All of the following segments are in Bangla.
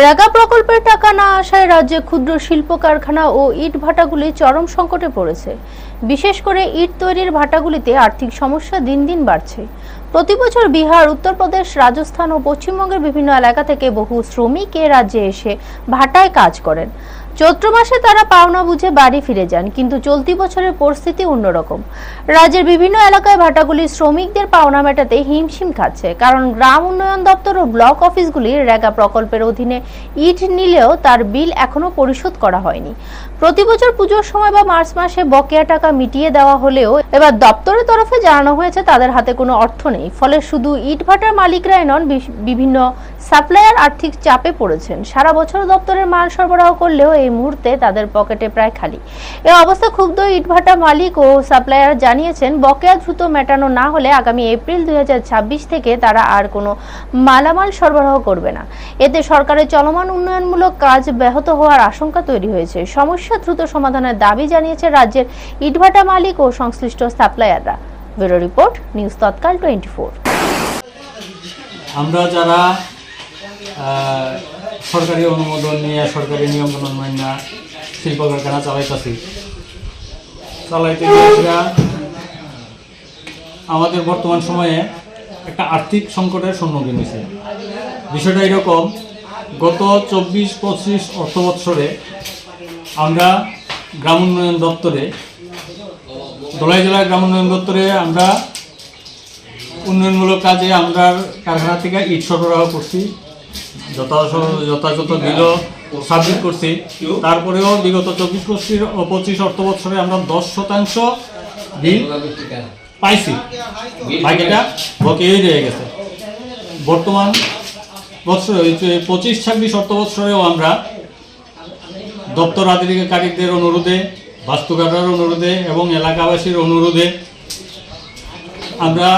রেগা প্রকল্পের টাকা না আসায় রাজ্যে ক্ষুদ্র শিল্প কারখানা ও ইট ভাটাগুলি চরম সংকটে পড়েছে। বিশেষ করে ইট তৈরির ভাটাগুলিতে আর্থিক সমস্যা দিন দিন বাড়ছে। প্রতি বছর বিহার, উত্তরপ্রদেশ, রাজস্থান ও পশ্চিমবঙ্গের বিভিন্ন এলাকা থেকে বহু শ্রমিক এ রাজ্যে এসে ভাটায় কাজ করেন। চৈত্র মাসে তারা পাওনা বুঝে বাড়ি ফিরে যান, কিন্তু চলতি বছরের পরিস্থিতি অন্যরকম। রাজ্যের বিভিন্ন এলাকায় ভাটাগুলি শ্রমিকদের পাওনা মেটাতে হিমশিম খাচ্ছে, কারণ গ্রাম উন্নয়ন দপ্তর ও ব্লক অফিসগুলি রেগা প্রকল্পের অধীনে ইট নিলেও তার বিল এখনো পরিশোধ করা হয়নি। প্রতি বছর পুজোর সময় বা মার্চ মাসে বকেয়া টাকা মিটিয়ে দেওয়া হলেও এবার দপ্তরের তরফে জানানো হয়েছে তাদের হাতে কোনো অর্থ নেই। ফলে শুধু ইট ভাটার মালিকরাই নন, বিভিন্ন সাপ্লায়ার আর্থিক চাপে পড়েছেন। সারা বছর দপ্তরের মাল সরবরাহ করলেও এই মুহূর্তে তাদের পকেটে প্রায় খালি। এই অবস্থা ক্ষুব্ধ ইটভাটা মালিক ও সাপ্লায়ার জানিয়েছেন, বকেয়া দ্রুত মেটানো না হলে আগামী এপ্রিল 2026 থেকে তারা আর কোনো মালামাল সরবরাহ করবে না। এতে সরকারের চলমান উন্নয়নমূলক কাজ ব্যাহত হওয়ার আশঙ্কা তৈরি হয়েছে। সমস্যা দ্রুত সমাধানের দাবি জানিয়েছে রাজ্যের ইটভাটা মালিক ও সংশ্লিষ্ট সাপ্লায়াররা। ব্যুরো রিপোর্ট, নিউজ তৎকাল 24। আমরা যারা সরকারি অনুমোদন নিয়ে সরকারি নিয়ম কানুন মাইনা শিল্প কারখানা চালাইতে আমাদের বর্তমান সময়ে একটা আর্থিক সংকটের সম্মুখীন হয়েছে। বিষয়টা এরকম, গত 24-25 অর্থ বৎসরে আমরা গ্রাম উন্নয়ন দপ্তরে, ধলাই জেলার গ্রাম উন্নয়ন দপ্তরে আমরা উন্নয়নমূলক কাজে আমরা কারখানা থেকে ইট সরবরাহ করছি, যথাযথ বিল সাবমিট করছি। তারপরেও বিগত 24-25 অর্থ বৎসরে আমরা 10% বিল পাইছি, বাকিটা বকেয়াই রয়ে গেছে। বর্তমান বৎসর 25-26 অর্থ বৎসরেও আমরা দপ্তর আধিকারিকদের অনুরোধে, বাস্তুকাররার অনুরোধে এবং এলাকাবাসীর অনুরোধে আমরা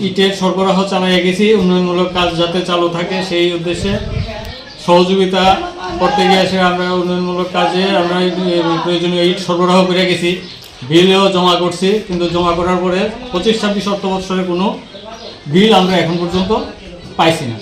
ইটের সরবরাহ চালিয়ে গেছি। উন্নয়নমূলক কাজ যাতে চালু থাকে সেই উদ্দেশ্যে সহযোগিতা করতে গিয়ে এসে আমরা উন্নয়নমূলক কাজে আমরা প্রয়োজনীয় ইট সরবরাহ করে গেছি, বিলও জমা করছি। কিন্তু জমা করার পরে 25-26 অর্থ বৎসরে কোনো বিল আমরা এখন পর্যন্ত পাইছি না।